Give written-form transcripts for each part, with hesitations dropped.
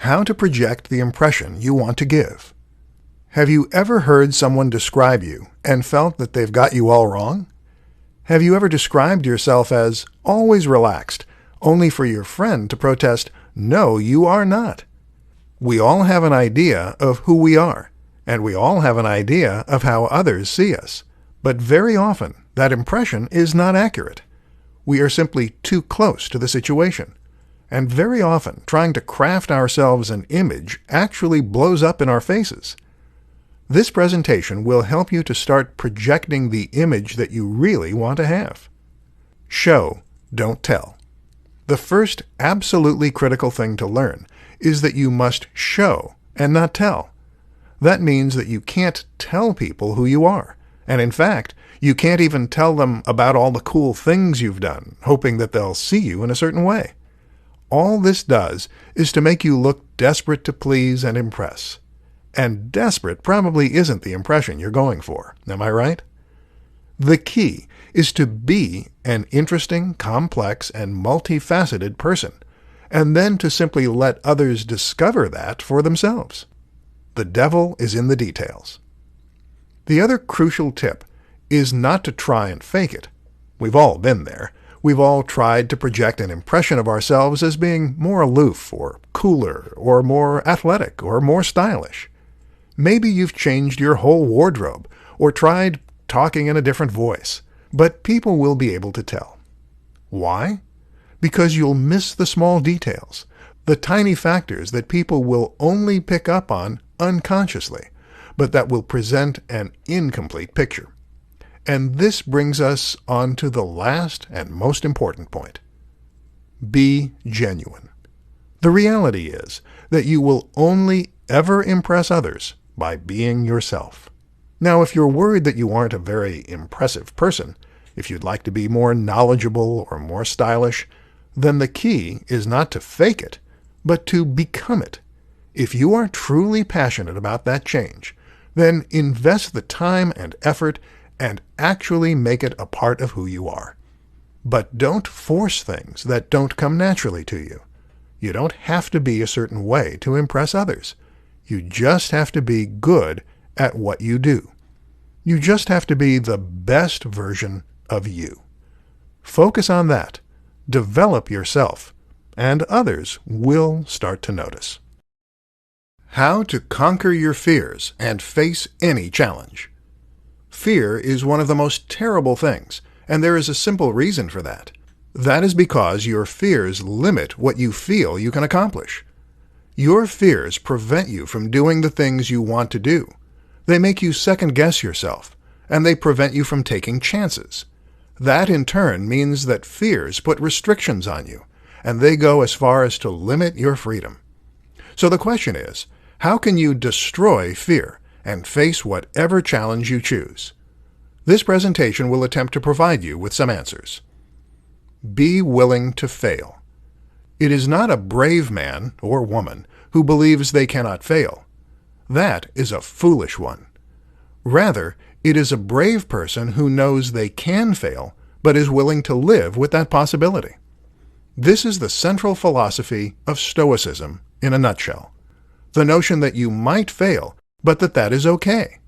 How to project the impression you want to give. Have you ever heard someone describe you and felt that they've got you all wrong? Have you ever described yourself as always relaxed, only for your friend to protest, "No, you are not"? We all have an idea of who we are, and we all have an idea of how others see us. But very often, that impression is not accurate. We are simply too close to the situation. And very often, trying to craft ourselves an image actually blows up in our faces. This presentation will help you to start projecting the image that you really want to have. Show, don't tell. The first absolutely critical thing to learn is that you must show and not tell. That means that you can't tell people who you are. And in fact, you can't even tell them about all the cool things you've done, hoping that they'll see you in a certain way. All this does is to make you look desperate to please and impress. And desperate probably isn't the impression you're going for, am I right? The key is to be an interesting, complex, and multifaceted person, and then to simply let others discover that for themselves. The devil is in the details. The other crucial tip is not to try and fake it. We've all been there. We've all tried to project an impression of ourselves as being more aloof, or cooler, or more athletic, or more stylish. Maybe you've changed your whole wardrobe, or tried talking in a different voice, but people will be able to tell. Why? Because you'll miss the small details, the tiny factors that people will only pick up on unconsciously, but that will present an incomplete picture. And this brings us on to the last and most important point. Be genuine. The reality is that you will only ever impress others by being yourself. Now, if you're worried that you aren't a very impressive person, if you'd like to be more knowledgeable or more stylish, then the key is not to fake it, but to become it. If you are truly passionate about that change, then invest the time and effort and actually make it a part of who you are. But don't force things that don't come naturally to you. You don't have to be a certain way to impress others. You just have to be good at what you do. You just have to be the best version of you. Focus on that. Develop yourself, and others will start to notice. How to conquer your fears and face any challenge. Fear is one of the most terrible things, and there is a simple reason for that. That is because your fears limit what you feel you can accomplish. Your fears prevent you from doing the things you want to do. They make you second-guess yourself, and they prevent you from taking chances. That, in turn, means that fears put restrictions on you, and they go as far as to limit your freedom. So the question is, how can you destroy fear and face whatever challenge you choose? This presentation will attempt to provide you with some answers. Be willing to fail. It is not a brave man or woman who believes they cannot fail. That is a foolish one. Rather, it is a brave person who knows they can fail, but is willing to live with that possibility. This is the central philosophy of Stoicism in a nutshell. The notion that you might fail, but that is okay.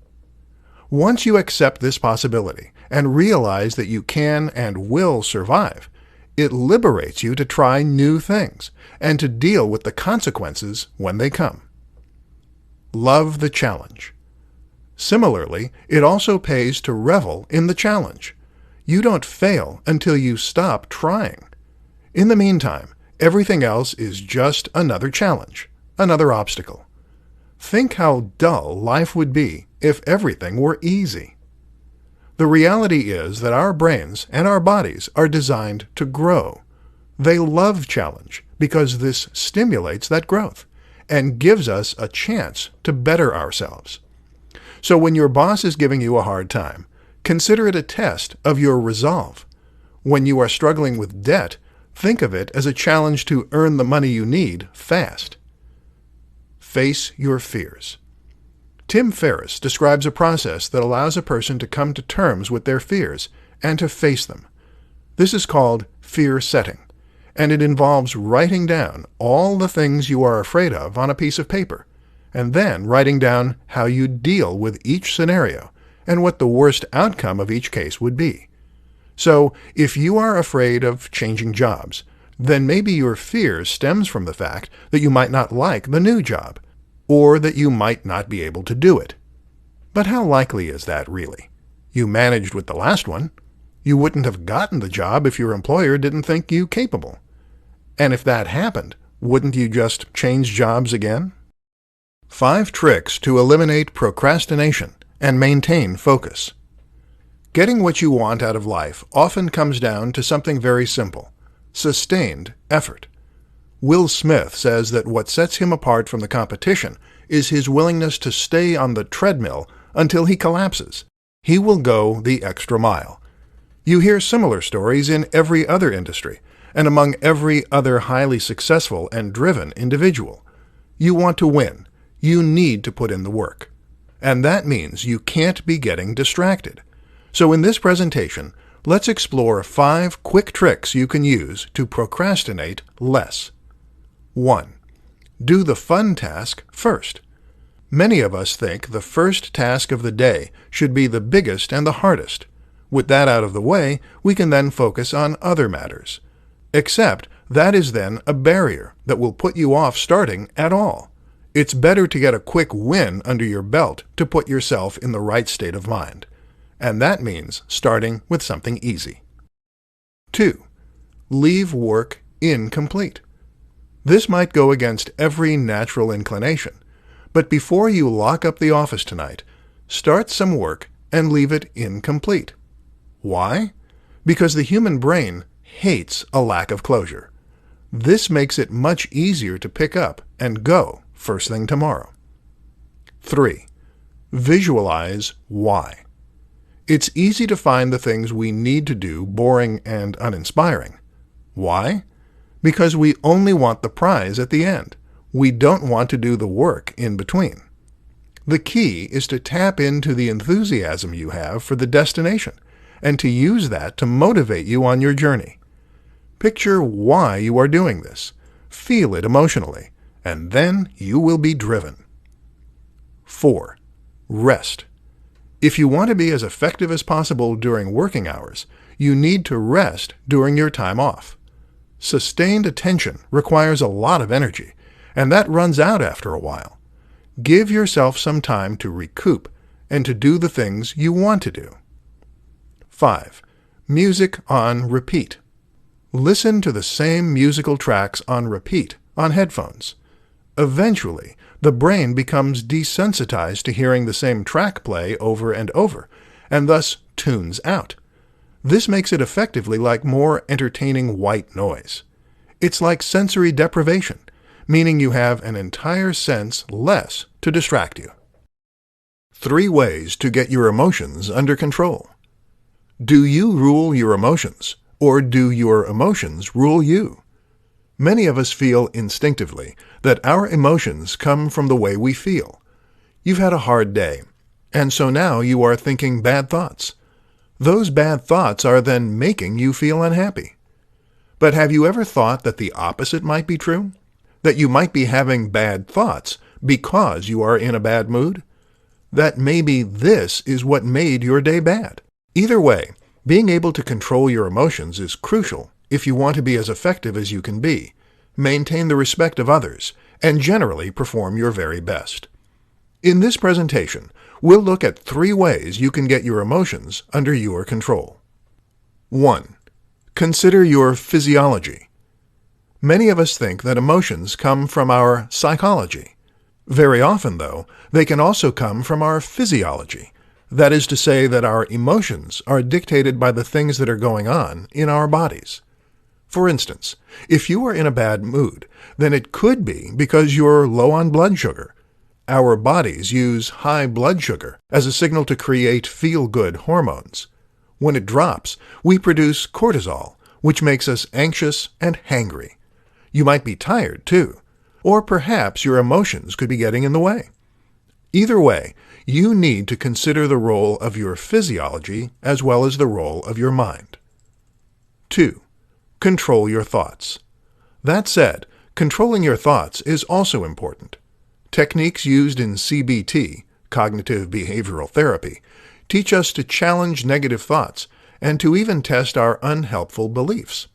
Once you accept this possibility and realize that you can and will survive, it liberates you to try new things and to deal with the consequences when they come. Love the challenge. Similarly, it also pays to revel in the challenge. You don't fail until you stop trying. In the meantime, everything else is just another challenge, another obstacle. Think how dull life would be if everything were easy. The reality is that our brains and our bodies are designed to grow. They love challenge because this stimulates that growth and gives us a chance to better ourselves. So when your boss is giving you a hard time, consider it a test of your resolve. When you are struggling with debt, think of it as a challenge to earn the money you need fast. Face your fears. Tim Ferriss describes a process that allows a person to come to terms with their fears and to face them. This is called fear setting, and it involves writing down all the things you are afraid of on a piece of paper, and then writing down how you deal with each scenario and what the worst outcome of each case would be. So, if you are afraid of changing jobs, then maybe your fear stems from the fact that you might not like the new job, or that you might not be able to do it. But how likely is that really? You managed with the last one. You wouldn't have gotten the job if your employer didn't think you capable. And if that happened, wouldn't you just change jobs again? 5 tricks to eliminate procrastination and maintain focus. Getting what you want out of life often comes down to something very simple: sustained effort. Will Smith says that what sets him apart from the competition is his willingness to stay on the treadmill until he collapses. He will go the extra mile. You hear similar stories in every other industry, and among every other highly successful and driven individual. You want to win. You need to put in the work. And that means you can't be getting distracted. So in this presentation, let's explore 5 quick tricks you can use to procrastinate less. 1. Do the fun task first. Many of us think the first task of the day should be the biggest and the hardest. With that out of the way, we can then focus on other matters. Except that is then a barrier that will put you off starting at all. It's better to get a quick win under your belt to put yourself in the right state of mind. And that means starting with something easy. 2. Leave work incomplete. This might go against every natural inclination, but before you lock up the office tonight, start some work and leave it incomplete. Why? Because the human brain hates a lack of closure. This makes it much easier to pick up and go first thing tomorrow. 3. Visualize why. It's easy to find the things we need to do boring and uninspiring. Why? Because we only want the prize at the end. We don't want to do the work in between. The key is to tap into the enthusiasm you have for the destination and to use that to motivate you on your journey. Picture why you are doing this. Feel it emotionally, and then you will be driven. 4. Rest. If you want to be as effective as possible during working hours, you need to rest during your time off. Sustained attention requires a lot of energy, and that runs out after a while. Give yourself some time to recoup and to do the things you want to do. 5. Music on repeat. Listen to the same musical tracks on repeat on headphones. Eventually, the brain becomes desensitized to hearing the same track play over and over, and thus tunes out. This makes it effectively like more entertaining white noise. It's like sensory deprivation, meaning you have an entire sense less to distract you. 3 ways to get your emotions under control. Do you rule your emotions, or do your emotions rule you? Many of us feel instinctively that our emotions come from the way we feel. You've had a hard day, and so now you are thinking bad thoughts. Those bad thoughts are then making you feel unhappy. But have you ever thought that the opposite might be true? That you might be having bad thoughts because you are in a bad mood? That maybe this is what made your day bad? Either way, being able to control your emotions is crucial if you want to be as effective as you can be, maintain the respect of others, and generally perform your very best. In this presentation, we'll look at 3 ways you can get your emotions under your control. 1. Consider your physiology. Many of us think that emotions come from our psychology. Very often, though, they can also come from our physiology. That is to say that our emotions are dictated by the things that are going on in our bodies. For instance, if you are in a bad mood, then it could be because you're low on blood sugar. Our bodies use high blood sugar as a signal to create feel-good hormones. When it drops, we produce cortisol, which makes us anxious and hangry. You might be tired, too, or perhaps your emotions could be getting in the way. Either way, you need to consider the role of your physiology as well as the role of your mind. 2. Control your thoughts. That said, controlling your thoughts is also important. Techniques used in CBT, cognitive behavioral therapy, teach us to challenge negative thoughts and to even test our unhelpful beliefs.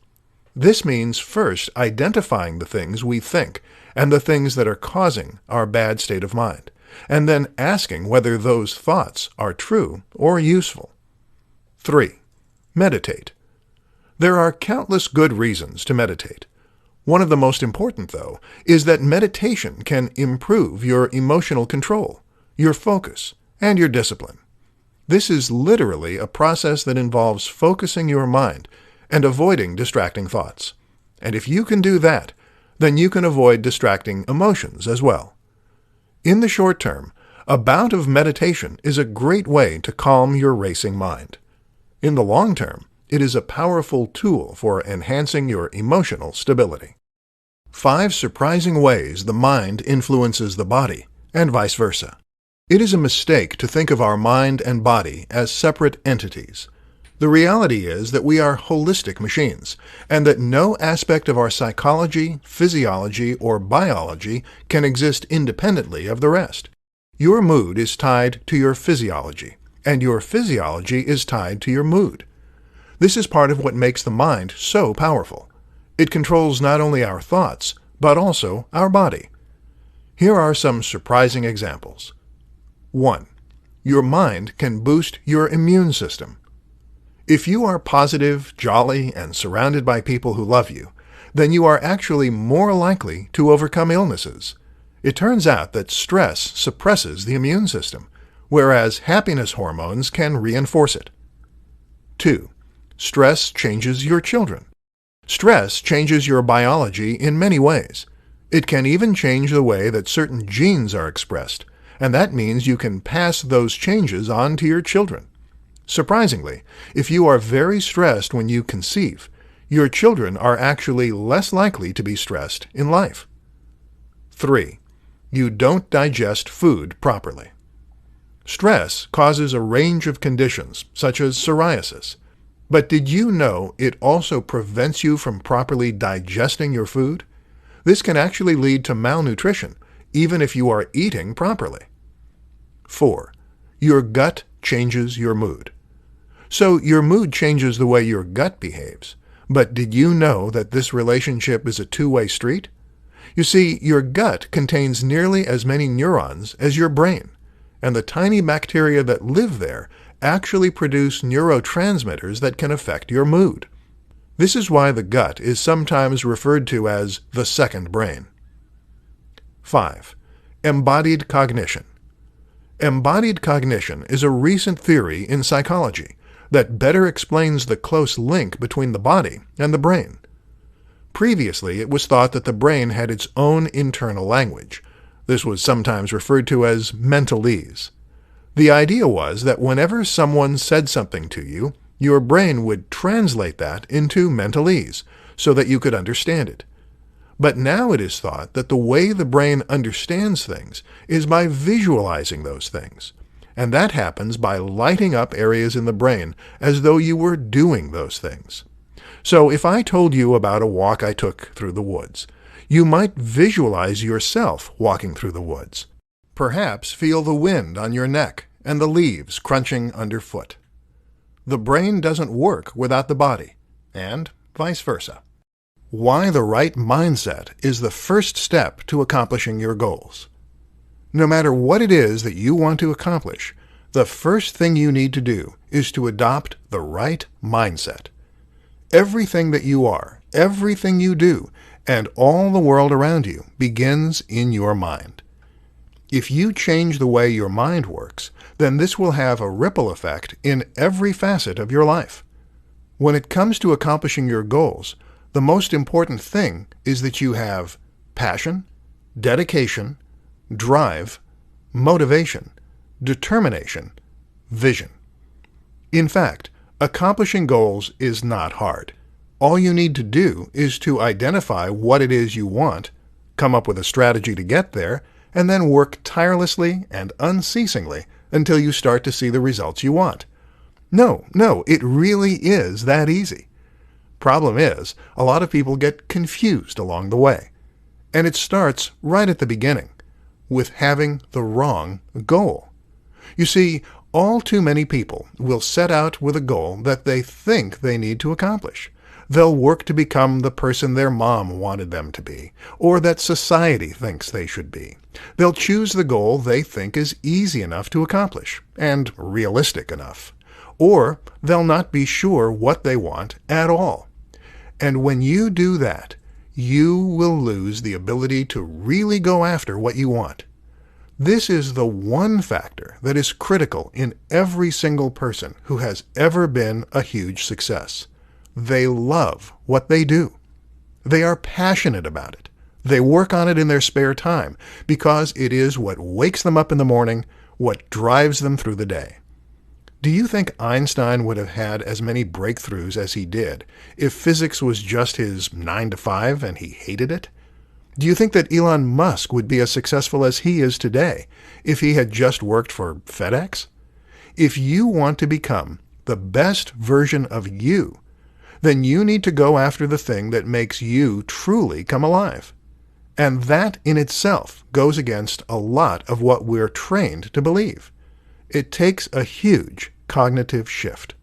This means first identifying the things we think and the things that are causing our bad state of mind, and then asking whether those thoughts are true or useful. 3. Meditate. There are countless good reasons to meditate. One of the most important, though, is that meditation can improve your emotional control, your focus, and your discipline. This is literally a process that involves focusing your mind and avoiding distracting thoughts. And if you can do that, then you can avoid distracting emotions as well. In the short term, a bout of meditation is a great way to calm your racing mind. In the long term, it is a powerful tool for enhancing your emotional stability. 5 surprising ways the mind influences the body, and vice versa. It is a mistake to think of our mind and body as separate entities. The reality is that we are holistic machines, and that no aspect of our psychology, physiology, or biology can exist independently of the rest. Your mood is tied to your physiology, and your physiology is tied to your mood. This is part of what makes the mind so powerful. It controls not only our thoughts, but also our body. Here are some surprising examples. 1. Your mind can boost your immune system. If you are positive, jolly, and surrounded by people who love you, then you are actually more likely to overcome illnesses. It turns out that stress suppresses the immune system, whereas happiness hormones can reinforce it. 2. Stress changes your children. Stress changes your biology in many ways. It can even change the way that certain genes are expressed, and that means you can pass those changes on to your children. Surprisingly, if you are very stressed when you conceive, your children are actually less likely to be stressed in life. 3. You don't digest food properly. Stress causes a range of conditions, such as psoriasis. But did you know it also prevents you from properly digesting your food? This can actually lead to malnutrition, even if you are eating properly. 4. Your gut changes your mood. So your mood changes the way your gut behaves. But did you know that this relationship is a two-way street? You see, your gut contains nearly as many neurons as your brain, and the tiny bacteria that live there actually produce neurotransmitters that can affect your mood. This is why the gut is sometimes referred to as the second brain. 5. Embodied cognition. Embodied cognition is a recent theory in psychology that better explains the close link between the body and the brain. Previously, it was thought that the brain had its own internal language. This was sometimes referred to as mentalese. The idea was that whenever someone said something to you, your brain would translate that into mentalese so that you could understand it. But now it is thought that the way the brain understands things is by visualizing those things, and that happens by lighting up areas in the brain as though you were doing those things. So if I told you about a walk I took through the woods, you might visualize yourself walking through the woods. Perhaps feel the wind on your neck and the leaves crunching underfoot. The brain doesn't work without the body, and vice versa. Why the right mindset is the first step to accomplishing your goals. No matter what it is that you want to accomplish, the first thing you need to do is to adopt the right mindset. Everything that you are, everything you do, and all the world around you begins in your mind. If you change the way your mind works, then this will have a ripple effect in every facet of your life. When it comes to accomplishing your goals, the most important thing is that you have passion, dedication, drive, motivation, determination, vision. In fact, accomplishing goals is not hard. All you need to do is to identify what it is you want, come up with a strategy to get there, and then work tirelessly and unceasingly until you start to see the results you want. No, it really is that easy. Problem is, a lot of people get confused along the way. And it starts right at the beginning, with having the wrong goal. You see, all too many people will set out with a goal that they think they need to accomplish. They'll work to become the person their mom wanted them to be, or that society thinks they should be. They'll choose the goal they think is easy enough to accomplish, and realistic enough. Or they'll not be sure what they want at all. And when you do that, you will lose the ability to really go after what you want. This is the one factor that is critical in every single person who has ever been a huge success. They love what they do. They are passionate about it. They work on it in their spare time because it is what wakes them up in the morning, what drives them through the day. Do you think Einstein would have had as many breakthroughs as he did if physics was just his 9 to 5 and he hated it? Do you think that Elon Musk would be as successful as he is today if he had just worked for FedEx? If you want to become the best version of you, then you need to go after the thing that makes you truly come alive. And that in itself goes against a lot of what we're trained to believe. It takes a huge cognitive shift.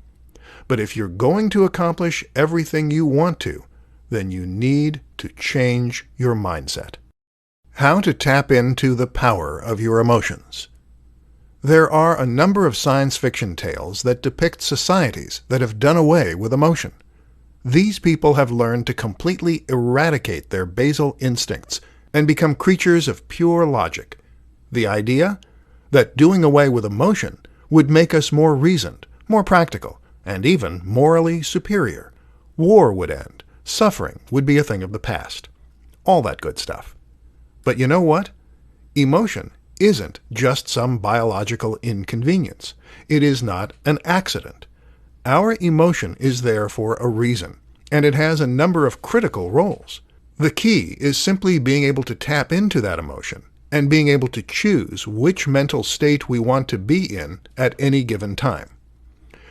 But if you're going to accomplish everything you want to, then you need to change your mindset. How to tap into the power of your emotions. There are a number of science fiction tales that depict societies that have done away with emotion. These people have learned to completely eradicate their basal instincts and become creatures of pure logic. The idea? That doing away with emotion would make us more reasoned, more practical, and even morally superior. War would end. Suffering would be a thing of the past. All that good stuff. But you know what? Emotion isn't just some biological inconvenience. It is not an accident. Our emotion is there for a reason, and it has a number of critical roles. The key is simply being able to tap into that emotion and being able to choose which mental state we want to be in at any given time.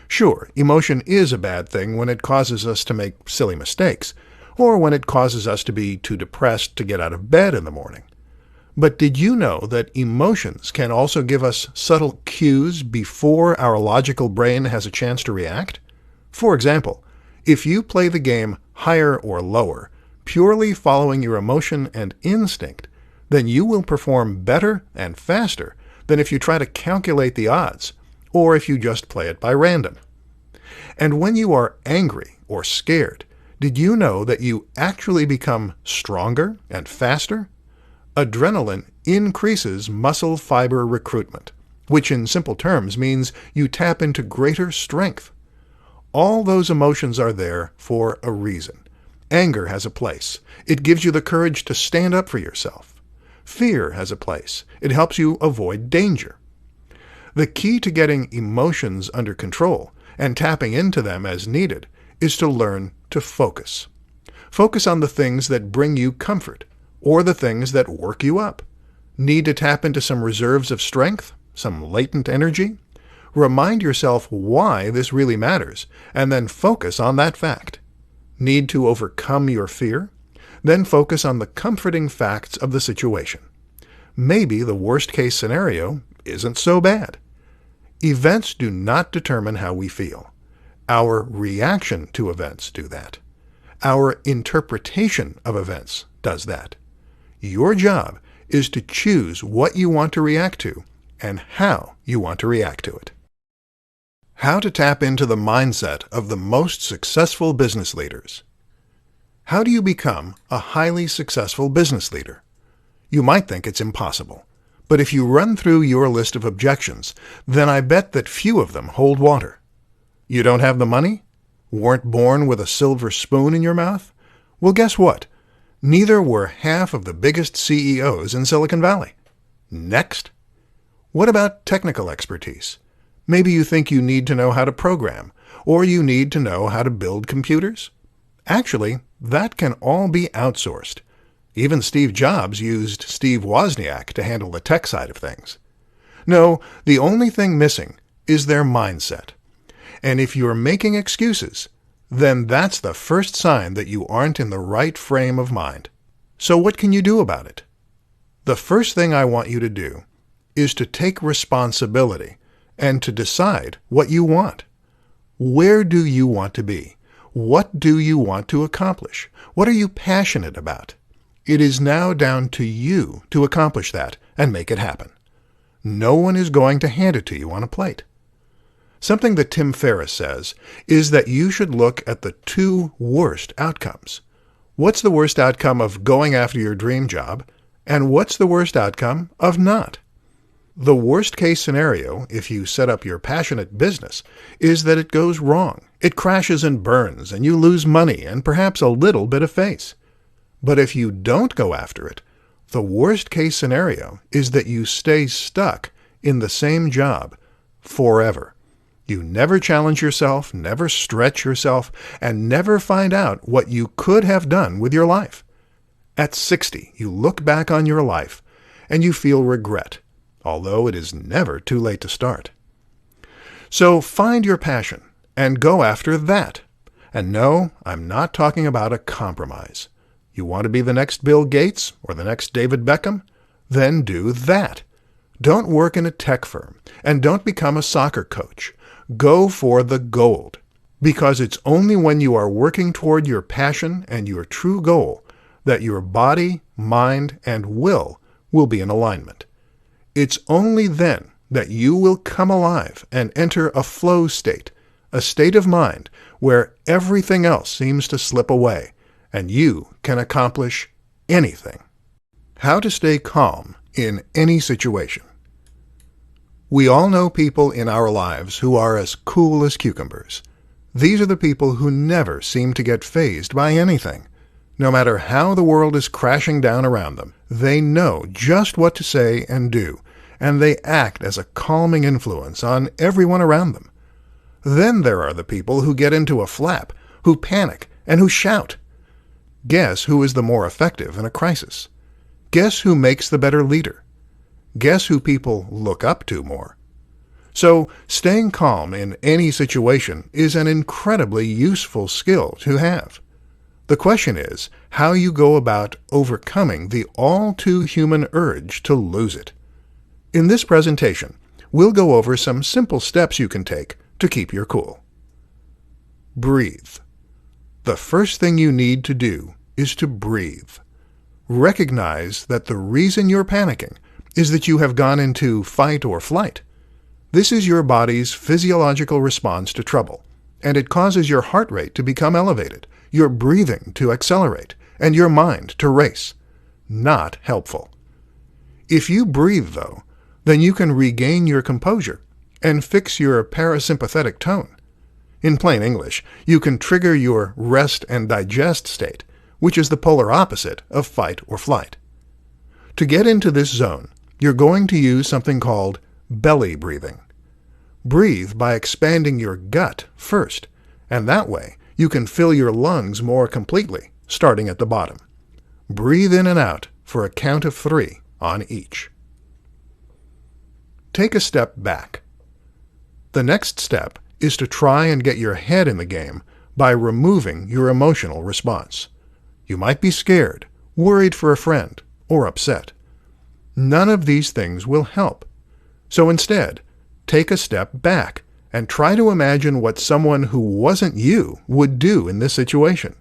Sure, emotion is a bad thing when it causes us to make silly mistakes, or when it causes us to be too depressed to get out of bed in the morning. But did you know that emotions can also give us subtle cues before our logical brain has a chance to react? For example, if you play the game higher or lower, purely following your emotion and instinct, then you will perform better and faster than if you try to calculate the odds, or if you just play it by random. And when you are angry or scared, did you know that you actually become stronger and faster? Adrenaline increases muscle fiber recruitment, which in simple terms means you tap into greater strength. All those emotions are there for a reason. Anger has a place. It gives you the courage to stand up for yourself. Fear has a place. It helps you avoid danger. The key to getting emotions under control and tapping into them as needed is to learn to focus. Focus on the things that bring you comfort or the things that work you up. Need to tap into some reserves of strength, some latent energy? Remind yourself why this really matters, and then focus on that fact. Need to overcome your fear? Then focus on the comforting facts of the situation. Maybe the worst-case scenario isn't so bad. Events do not determine how we feel. Our reaction to events do that. Our interpretation of events does that. Your job is to choose what you want to react to and how you want to react to it. How to tap into the mindset of the most successful business leaders. How do you become a highly successful business leader? You might think it's impossible, but if you run through your list of objections, then I bet that few of them hold water. You don't have the money? Weren't born with a silver spoon in your mouth? Well, guess what? Neither were half of the biggest CEOs in Silicon Valley. Next. What about technical expertise? Maybe you think you need to know how to program, or you need to know how to build computers. Actually, that can all be outsourced. Even Steve Jobs used Steve Wozniak to handle the tech side of things. No, the only thing missing is their mindset. And if you're making excuses, then that's the first sign that you aren't in the right frame of mind. So what can you do about it? The first thing I want you to do is to take responsibility and to decide what you want. Where do you want to be? What do you want to accomplish? What are you passionate about? It is now down to you to accomplish that and make it happen. No one is going to hand it to you on a plate. Something that Tim Ferriss says is that you should look at the two worst outcomes. What's the worst outcome of going after your dream job, and what's the worst outcome of not? The worst case scenario, if you set up your passionate business, is that it goes wrong. It crashes and burns, and you lose money and perhaps a little bit of face. But if you don't go after it, the worst case scenario is that you stay stuck in the same job forever. You never challenge yourself, never stretch yourself, and never find out what you could have done with your life. At 60, you look back on your life and you feel regret, although it is never too late to start. So find your passion and go after that. And no, I'm not talking about a compromise. You want to be the next Bill Gates or the next David Beckham? Then do that. Don't work in a tech firm and don't become a soccer coach. Go for the gold, because it's only when you are working toward your passion and your true goal that your body, mind, and will be in alignment. It's only then that you will come alive and enter a flow state, a state of mind where everything else seems to slip away and you can accomplish anything. How to stay calm in any situation. We all know people in our lives who are as cool as cucumbers. These are the people who never seem to get fazed by anything. No matter how the world is crashing down around them, they know just what to say and do, and they act as a calming influence on everyone around them. Then there are the people who get into a flap, who panic, and who shout. Guess who is the more effective in a crisis? Guess who makes the better leader? Guess who people look up to more? So, staying calm in any situation is an incredibly useful skill to have. The question is how you go about overcoming the all-too-human urge to lose it. In this presentation, we'll go over some simple steps you can take to keep your cool. Breathe. The first thing you need to do is to breathe. Recognize that the reason you're panicking is that you have gone into fight or flight. This is your body's physiological response to trouble, and it causes your heart rate to become elevated, your breathing to accelerate, and your mind to race. Not helpful. If you breathe, though, then you can regain your composure and fix your parasympathetic tone. In plain English, you can trigger your rest and digest state, which is the polar opposite of fight or flight. To get into this zone, you're going to use something called belly breathing. Breathe by expanding your gut first, and that way you can fill your lungs more completely, starting at the bottom. Breathe in and out for a count of 3 on each. Take a step back. The next step is to try and get your head in the game by removing your emotional response. You might be scared, worried for a friend, or upset. None of these things will help. So instead, take a step back and try to imagine what someone who wasn't you would do in this situation.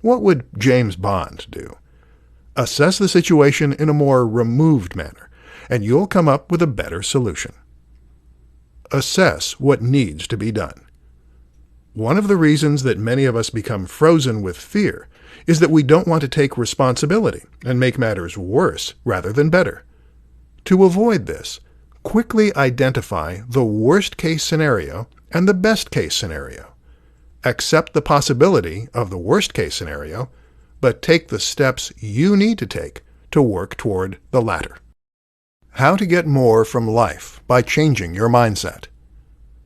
What would James Bond do? Assess the situation in a more removed manner, and you'll come up with a better solution. Assess what needs to be done. One of the reasons that many of us become frozen with fear is that we don't want to take responsibility and make matters worse rather than better. To avoid this, quickly identify the worst-case scenario and the best-case scenario. Accept the possibility of the worst-case scenario, but take the steps you need to take to work toward the latter. How to get more from life by changing your mindset.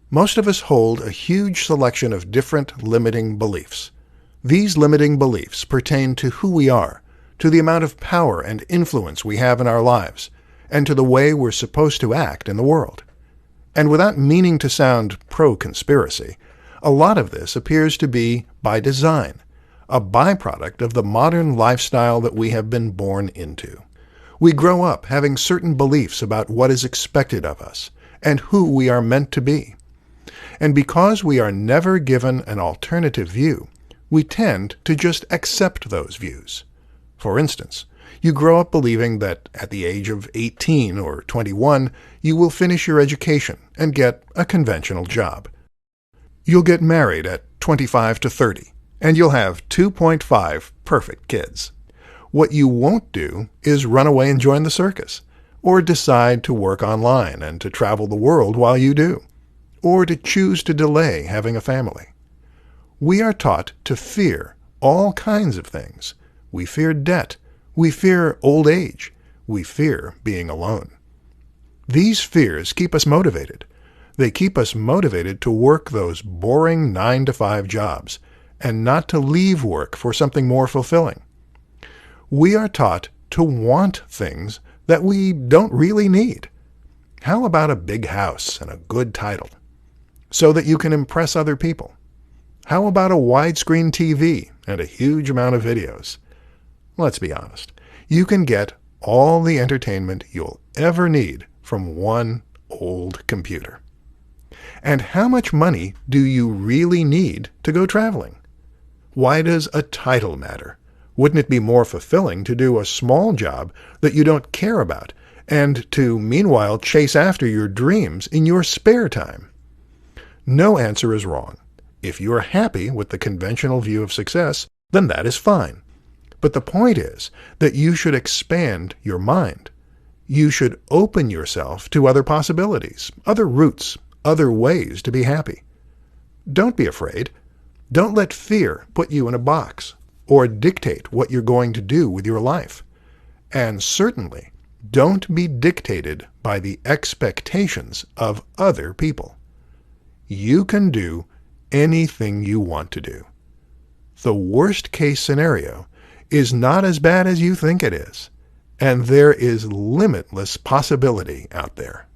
Most of us hold a huge selection of different limiting beliefs. These limiting beliefs pertain to who we are, to the amount of power and influence we have in our lives, and to the way we're supposed to act in the world. And without meaning to sound pro-conspiracy, A lot of this appears to be by design, a byproduct of the modern lifestyle that we have been born into. We grow up having certain beliefs about what is expected of us and who we are meant to be. And because we are never given an alternative view, we tend to just accept those views. For instance, you grow up believing that at the age of 18 or 21, you will finish your education and get a conventional job. You'll get married at 25 to 30, and you'll have 2.5 perfect kids. What you won't do is run away and join the circus, or decide to work online and to travel the world while you do, or to choose to delay having a family. We are taught to fear all kinds of things. We fear debt. We fear old age. We fear being alone. These fears keep us motivated. They keep us motivated to work those boring 9-to-5 jobs and not to leave work for something more fulfilling. We are taught to want things that we don't really need. How about a big house and a good title, so that you can impress other people? How about a widescreen TV and a huge amount of videos? Let's be honest. You can get all the entertainment you'll ever need from one old computer. And how much money do you really need to go traveling? Why does a title matter? Wouldn't it be more fulfilling to do a small job that you don't care about and to, meanwhile, chase after your dreams in your spare time? No answer is wrong. If you are happy with the conventional view of success, then that is fine. But the point is that you should expand your mind. You should open yourself to other possibilities, other routes, other ways to be happy. Don't be afraid. Don't let fear put you in a box or dictate what you're going to do with your life. And certainly, don't be dictated by the expectations of other people. You can do anything you want to do. The worst-case scenario is not as bad as you think it is, and there is limitless possibility out there.